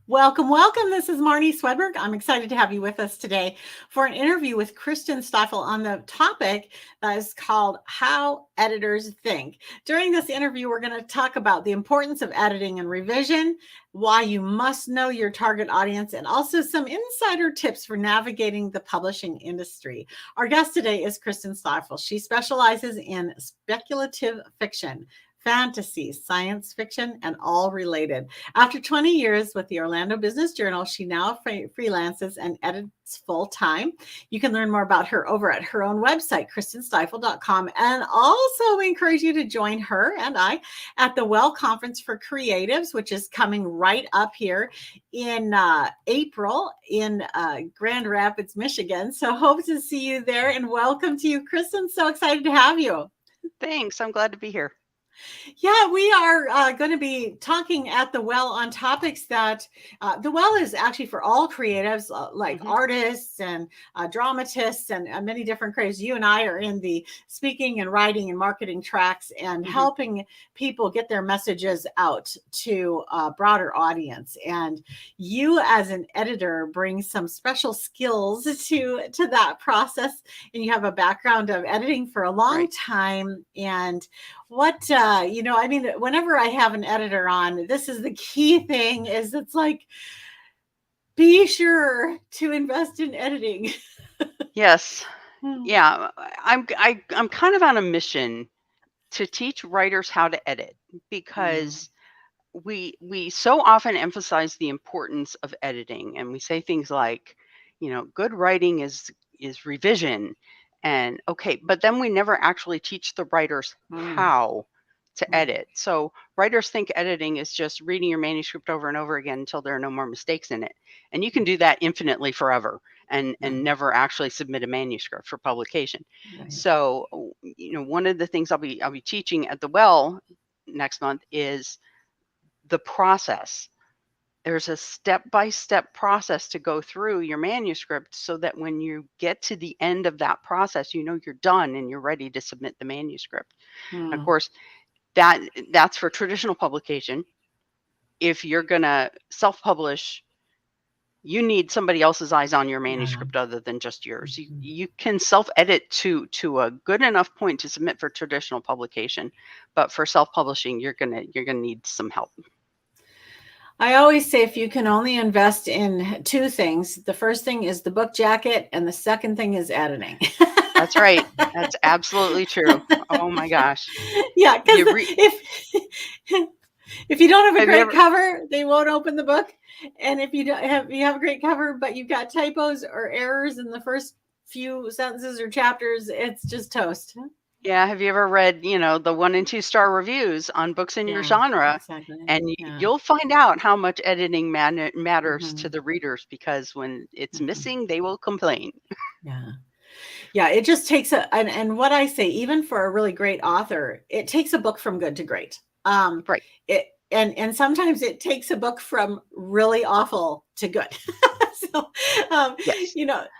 Welcome, welcome. This is Marnie Swedberg. I'm excited to have you with us today for an interview with Kristen Stieffel on the topic that is called How Editors Think. During this interview, we're going to talk about the importance of editing and revision, why you must know your target audience, and also some insider tips for navigating the publishing industry. Our guest today is Kristen Stieffel. She specializes in speculative fiction, fantasy, science fiction, and all related. After 20 years with the Orlando Business Journal, she now freelances and edits full time. You can learn more about her over at her own website, KristenStieffel.com, and also encourage you to join her and I at the Well Conference for Creatives, which is coming right up here in April in Grand Rapids, Michigan. So hope to see you there, and welcome to you, Kristen. So excited to have you. Thanks. I'm glad to be here. Yeah, we are going to be talking at the Well on topics that the Well is actually for all creatives, like artists and dramatists and many different creatives. You and I are in the speaking and writing and marketing tracks and helping people get their messages out to a broader audience. And you, as an editor, bring some special skills to that process. And you have a background of editing for a long time. And what whenever I have an editor on, this is the key thing, is it's like, be sure to invest in editing. Yes. Yeah. I'm kind of on a mission to teach writers how to edit, because we so often emphasize the importance of editing, and we say things like, good writing is revision, and okay, but then we never actually teach the writers how to edit. So writers think editing is just reading your manuscript over and over again until there are no more mistakes in it, and you can do that infinitely forever and never actually submit a manuscript for publication. So one of the things I'll be teaching at the Well next month is the process. There's a step-by-step process to go through your manuscript so that when you get to the end of that process, you're done and you're ready to submit the manuscript. Of course, that's for traditional publication. If you're going to self-publish, you need somebody else's eyes on your manuscript other than just yours. You can self-edit to a good enough point to submit for traditional publication, but for self-publishing, you're gonna need some help. I always say, if you can only invest in two things, the first thing is the book jacket, and the second thing is editing. That's right. That's absolutely true. Oh my gosh. Yeah, because if you don't have a great cover, they won't open the book. And if you have a great cover, but you've got typos or errors in the first few sentences or chapters, it's just toast. Yeah. Have you ever read, the 1 and 2 star reviews on books in your genre? Exactly. And you'll find out how much editing matters to the readers, because when it's missing, they will complain. Yeah, it just takes and what I say, even for a really great author, it takes a book from good to great. Right. And sometimes it takes a book from really awful to good. So, yes.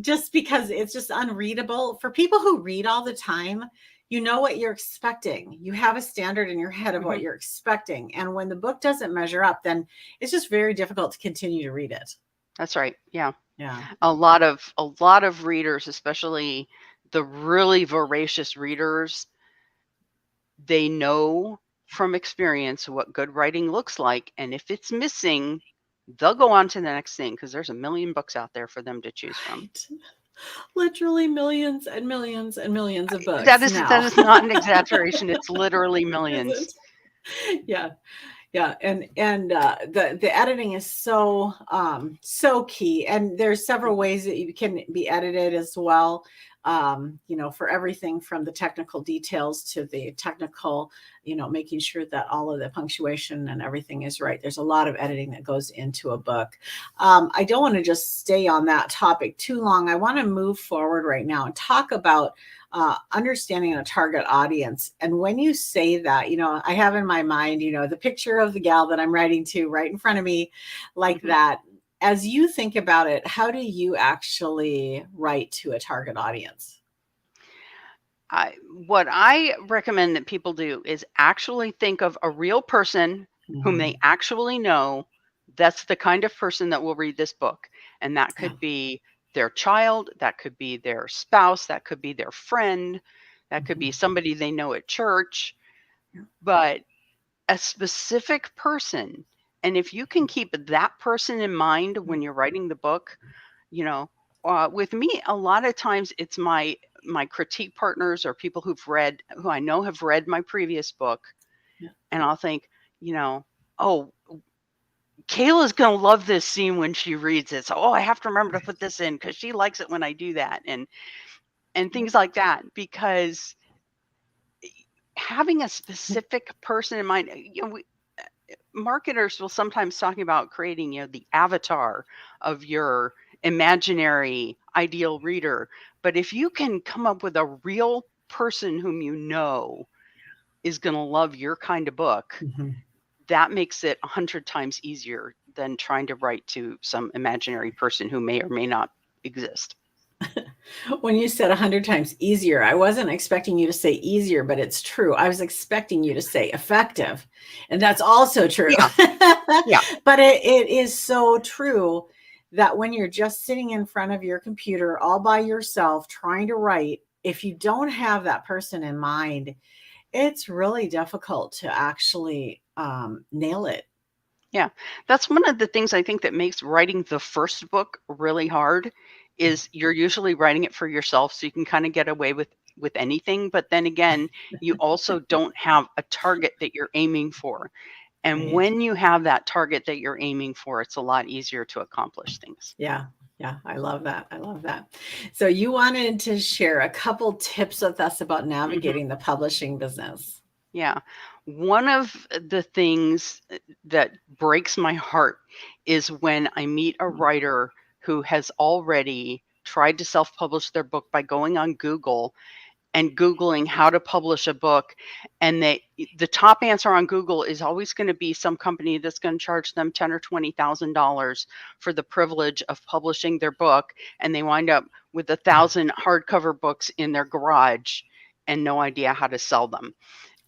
Just because it's just unreadable for people who read all the time. You know what you're expecting. You have a standard in your head of what you're expecting. And when the book doesn't measure up, then it's just very difficult to continue to read it. That's right. Yeah. Yeah. A lot of readers, especially the really voracious readers, they know from experience what good writing looks like. And if it's missing, they'll go on to the next thing, because there's a million books out there for them to choose from. Literally millions and millions and millions of books. That is not an exaggeration. It's literally millions. Yeah. And the editing is so key, and there's several ways that you can be edited as well. For everything from the technical details to the technical, making sure that all of the punctuation and everything is right. There's a lot of editing that goes into a book. I don't want to just stay on that topic too long. I want to move forward right now and talk about understanding a target audience. And when you say that, I have in my mind, the picture of the gal that I'm writing to right in front of me, like that. As you think about it, how do you actually write to a target audience? What I recommend that people do is actually think of a real person whom they actually know that's the kind of person that will read this book. And that could be their child, that could be their spouse, that could be their friend, that could be somebody they know at church, but a specific person. And if you can keep that person in mind when you're writing the book, with me, a lot of times it's my critique partners or people who I know have read my previous book. And I'll think, oh, Kayla's going to love this scene when she reads it. So, I have to remember to put this in because she likes it when I do that. And things like that, because having a specific person in mind, marketers will sometimes talking about creating, the avatar of your imaginary ideal reader. But if you can come up with a real person whom is going to love your kind of book, that makes it 100 times easier than trying to write to some imaginary person who may or may not exist. When you said 100 times easier, I wasn't expecting you to say easier, but it's true. I was expecting you to say effective, and that's also true. Yeah. But it is so true that when you're just sitting in front of your computer all by yourself trying to write, if you don't have that person in mind, it's really difficult to actually nail it. Yeah, that's one of the things I think that makes writing the first book really hard is you're usually writing it for yourself, so you can kind of get away with anything. But then again, you also don't have a target that you're aiming for. And when you have that target that you're aiming for, it's a lot easier to accomplish things. Yeah. I love that. So you wanted to share a couple tips with us about navigating the publishing business. Yeah. One of the things that breaks my heart is when I meet a writer who has already tried to self-publish their book by going on Google and Googling how to publish a book. And the top answer on Google is always going to be some company that's going to charge them $10,000 or $20,000 for the privilege of publishing their book. And they wind up with 1,000 hardcover books in their garage and no idea how to sell them.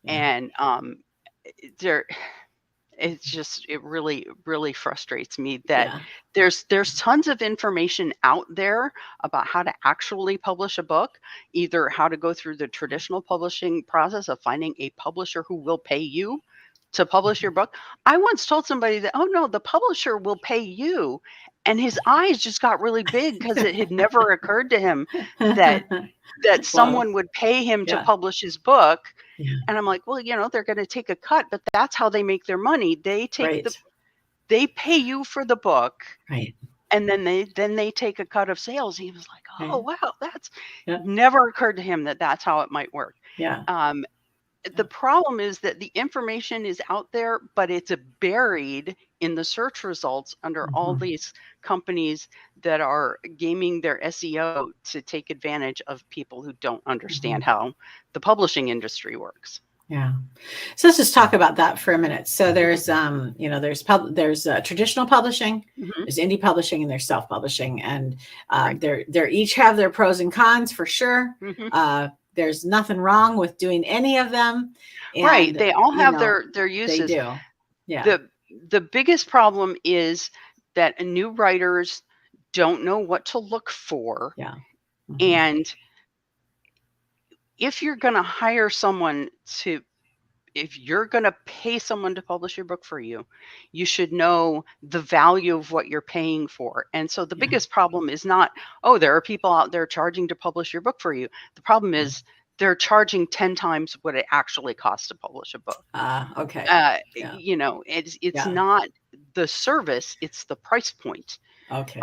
And it really, really frustrates me that there's tons of information out there about how to actually publish a book, either how to go through the traditional publishing process of finding a publisher who will pay you to publish your book. I once told somebody that, oh no, the publisher will pay you. And his eyes just got really big because it had never occurred to him that someone would pay him to publish his book. And I'm like, well, they're going to take a cut, but that's how they make their money. They take they pay you for the book. Right. And then they take a cut of sales. He was like, oh, wow, that's never occurred to him that that's how it might work. The problem is that the information is out there, but it's buried in the search results under all these companies that are gaming their SEO to take advantage of people who don't understand how the publishing industry works. Yeah. So let's just talk about that for a minute. So there's, there's traditional publishing, there's indie publishing, and there's self-publishing, and they're each have their pros and cons for sure. There's nothing wrong with doing any of them. And, they all have their uses. They do. Yeah. The biggest problem is that new writers don't know what to look for. Yeah. And if you're going to hire someone if you're going to pay someone to publish your book for you, you should know the value of what you're paying for. And so the biggest problem is not, oh, there are people out there charging to publish your book for you. The problem is they're charging 10 times what it actually costs to publish a book. Okay. It's not the service, it's the price point. Okay.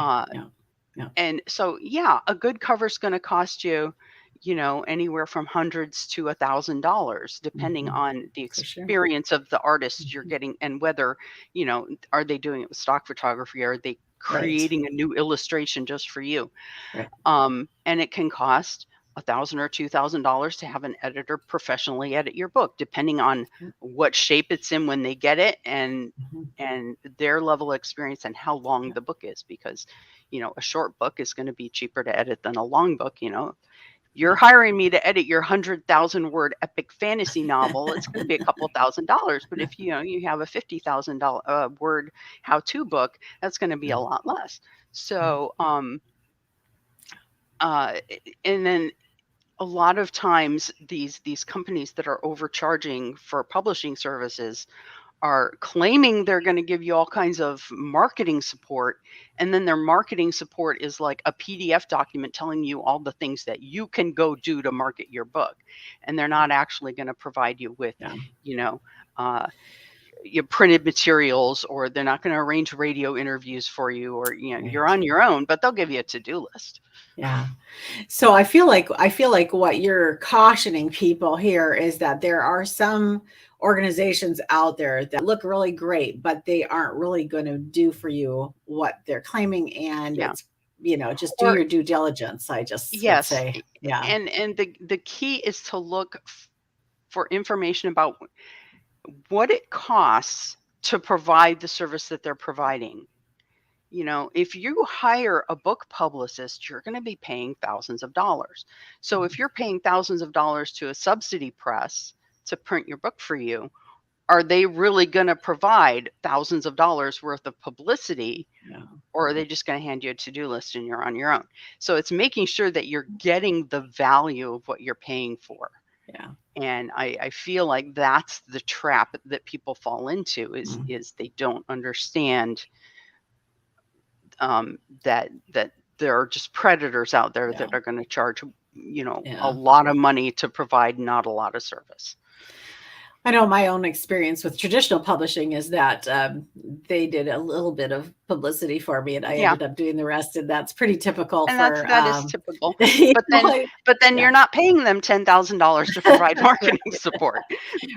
And so, a good cover is going to cost you, anywhere from hundreds to $1,000, depending on the experience of the artist you're getting and whether, are they doing it with stock photography? Or are they creating a new illustration just for you? And it can cost $1,000 or $2,000 to have an editor professionally edit your book, depending on what shape it's in when they get it and their level of experience and how long the book is, because a short book is going to be cheaper to edit than a long book. You're hiring me to edit your 100,000-word epic fantasy novel. It's going to be a couple $1,000s. But if you have a 50,000 word how-to book, that's going to be a lot less. So, and then a lot of times these companies that are overcharging for publishing services are claiming they're going to give you all kinds of marketing support, and then their marketing support is like a PDF document telling you all the things that you can go do to market your book, and they're not actually going to provide you with your printed materials, or they're not going to arrange radio interviews for you, or you're on your own, but they'll give you a to-do list. Yeah. So I feel like what you're cautioning people here is that there are some organizations out there that look really great, but they aren't really going to do for you what they're claiming. And it's, just do your due diligence. I just would say, And the key is to look for information about what it costs to provide the service that they're providing. If you hire a book publicist, you're going to be paying thousands of dollars. So if you're paying thousands of dollars to a subsidy press to print your book for you, are they really going to provide thousands of dollars worth of publicity? Or are they just going to hand you a to-do list and you're on your own? So it's making sure that you're getting the value of what you're paying for. Yeah. And I feel like that's the trap that people fall into is they don't understand that there are just predators out there that are going to charge, a lot of money to provide not a lot of service. I know my own experience with traditional publishing is that they did a little bit of publicity for me, and I ended up doing the rest, and that's pretty typical. And that is typical. But then you're not paying them $10,000 to provide marketing support.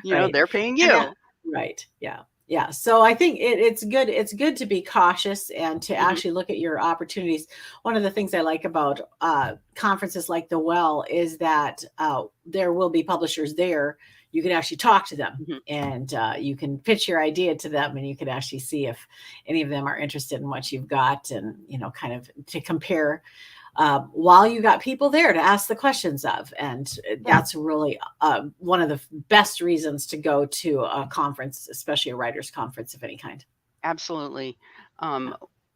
They're paying you. Right. Yeah. Yeah. So I think it's good. It's good to be cautious and to actually look at your opportunities. One of the things I like about conferences like the Well is that there will be publishers there. You can actually talk to them and you can pitch your idea to them, and you can actually see if any of them are interested in what you've got, and, kind of to compare while you got people there to ask the questions of. And that's really one of the best reasons to go to a conference, especially a writer's conference of any kind. Absolutely.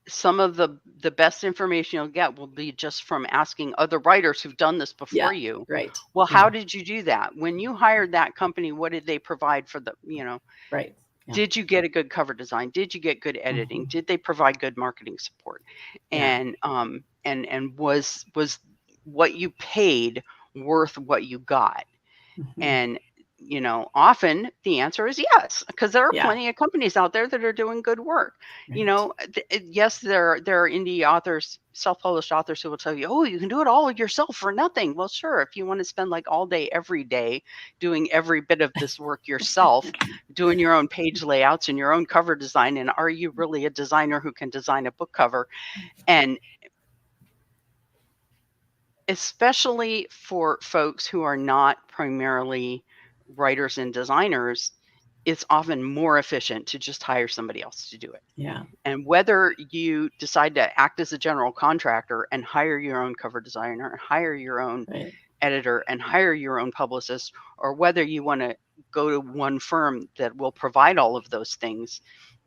Some of the best information you'll get will be just from asking other writers who've done this before you. Right. Well, how did you do that? When you hired that company, what did they provide for the, Right. Did you get a good cover design? Did you get good editing? Did they provide good marketing support? And was what you paid worth what you got? And often the answer is yes, because there are plenty of companies out there that are doing good work. Yes, there are indie authors, self-published authors who will tell you, oh, you can do it all yourself for nothing. Well, sure, if you want to spend like all day, every day doing every bit of this work yourself, doing your own page layouts and your own cover design, and are you really a designer who can design a book cover? And especially for folks who are not primarily writers and designers, it's often more efficient to just hire somebody else to do it. Yeah. And whether you decide to act as a general contractor and hire your own cover designer, hire your own editor, and hire your own publicist, or whether you want to go to one firm that will provide all of those things,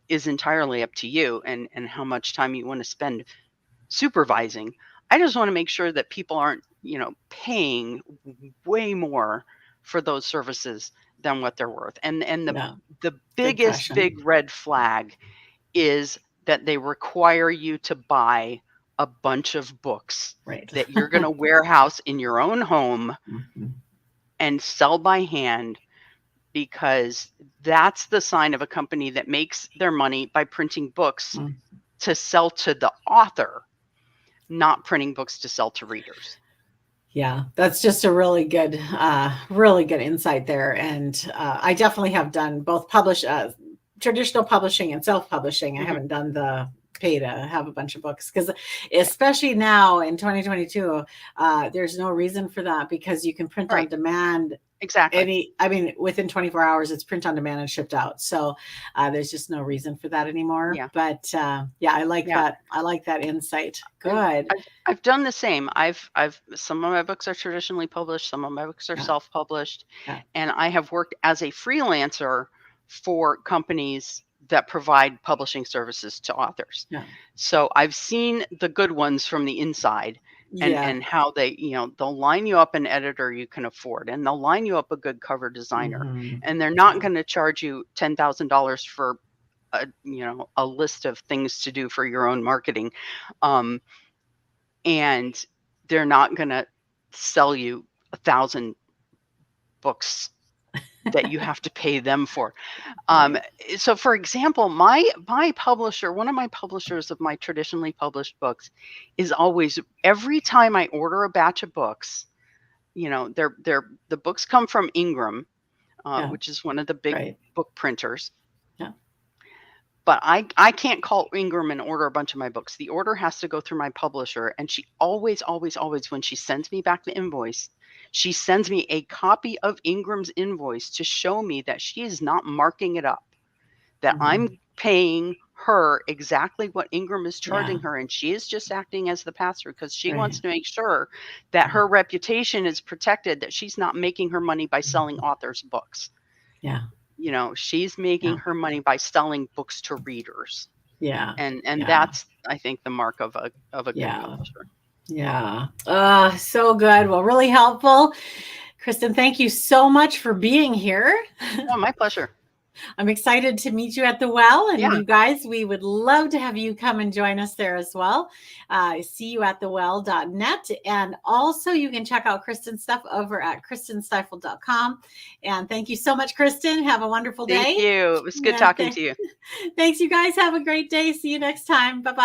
is entirely up to you and how much time you want to spend supervising. I just want to make sure that people aren't, paying way more for those services than what they're worth. And the biggest big red flag is that they require you to buy a bunch of books that you're going to warehouse in your own home and sell by hand, because that's the sign of a company that makes their money by printing books to sell to the author, not printing books to sell to readers. Yeah, that's just a really good insight there. And I definitely have done both traditional publishing and self-publishing. I haven't done the pay to have a bunch of books, because especially now in 2022, there's no reason for that, because you can print on demand Exactly. within 24 hours, it's print on demand and shipped out. So there's just no reason for that anymore. Yeah. But yeah, I like Yeah. that. I like that insight. I've Good. I've done the same. I've some of my books are traditionally published, some of my books are Yeah. self-published, Yeah. and I have worked as a freelancer for companies that provide publishing services to authors. Yeah. So I've seen the good ones from the inside and Yeah. how they, they'll line you up an editor you can afford, and they'll line you up a good cover designer, Mhm. and they're not Yeah. going to charge you $10,000 for a list of things to do for your own marketing. And they're not gonna sell you 1,000 books that you have to pay them for. Right. So for example, my publisher, one of my publishers of my traditionally published books, is always, every time I order a batch of books, the books come from Ingram, Yeah. which is one of the big Right. book printers. Yeah. But I can't call Ingram and order a bunch of my books. The order has to go through my publisher, and she always, always, always, when she sends me back the invoice, she sends me a copy of Ingram's invoice to show me that she is not marking it up, that I'm Mhm. paying her exactly what Ingram is charging Yeah. her, and she is just acting as the pass-through because she wants Right. to make sure that Yeah. her reputation is protected, that she's not making her money by selling Mhm. authors' books. Yeah. She's Yeah. making her money by selling books to readers. Yeah. And Yeah. that's, I think, the mark of a good Yeah. publisher. Yeah. So good. Well, really helpful. Kristen, thank you so much for being here. Oh, my pleasure. I'm excited to meet you at the Well. And Yeah. you guys, we would love to have you come and join us there as well. See you at thewell.net. And also, you can check out Kristen's stuff over at KristenStieffel.com. And thank you so much, Kristen. Have a wonderful Thank day. you. It was good Yeah, talking to you. thanks, you guys. Have a great day. See you next time. Bye-bye.